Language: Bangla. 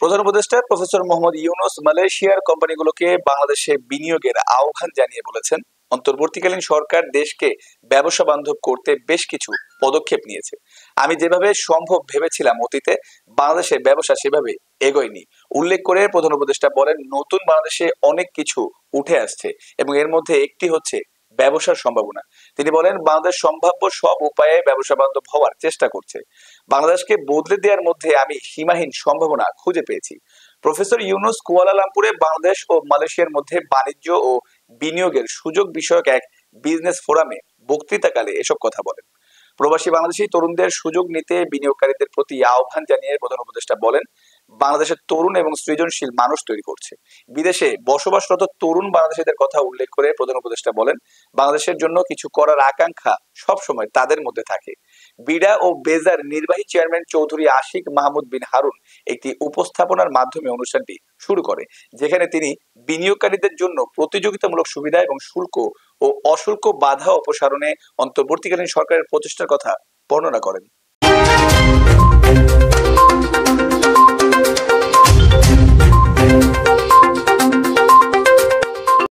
প্রধান উপদেষ্টা প্রফেসর মোহাম্মদ ইউনূস মালয়েশিয়ার কোম্পানিগুলোকে বাংলাদেশে বিনিয়োগের আহ্বান জানিয়ে বলেছেন, অন্তর্বর্তীকালীন সরকার দেশকে ব্যবসা বান্ধব করতে বেশ কিছু পদক্ষেপ নিয়েছে। আমি যেভাবে সম্ভব ভেবেছিলাম অতীতে, বাংলাদেশে ব্যবসা সেভাবে এগোয়নি। উল্লেখ করে প্রধান উপদেষ্টা বলেন, নতুন বাংলাদেশে অনেক কিছু উঠে আসছে এবং এর মধ্যে একটি হচ্ছে ব্যবসার সম্ভাবনা। তিনি বলেন, বাংলাদেশ সম্ভাব্য সব উপায়ে ব্যবসা বান্ধব হওয়ার চেষ্টা করছে। বাংলাদেশকে বদলে দেওয়ার মধ্যে আমি সীমাহীন সম্ভাবনা খুঁজে পেয়েছি। প্রফেসর ইউনূস কুয়ালালামপুরে বাংলাদেশ ও মালয়েশিয়ার মধ্যে বাণিজ্য ও বিনিয়োগের সুযোগ বিষয়ক এক বিজনেস ফোরামে বক্তৃতাকালে এসব কথা বলেন। প্রবাসী বাংলাদেশী তরুণদের সুযোগ নিতে বিনিয়োগকারীদের প্রতি আহ্বান জানিয়ে প্রধান উপদেষ্টা বলেন, বাংলাদেশের তরুণ এবং সৃজনশীল মানুষ তৈরি করছে। বিদেশে বসবাসরত তরুণ বাংলাদেশিদের কথা উল্লেখ করে প্রধান উপদেষ্টা বলেন, বাংলাদেশের জন্য কিছু করার আকাঙ্ক্ষা সবসময় তাদের মধ্যে থাকে। বিডা ও বেজার নির্বাহী চেয়ারম্যান চৌধুরী আশিক মাহমুদ বিন হারুন একটি উপস্থাপনার মাধ্যমে অনুষ্ঠানটি শুরু করে, যেখানে তিনি বিনিয়োগকারীদের জন্য প্রতিযোগিতামূলক সুবিধা এবং শুল্ক ও অশুল্ক বাধা অপসারণে অন্তর্বর্তীকালীন সরকারের প্রচেষ্টার কথা বর্ণনা করেন।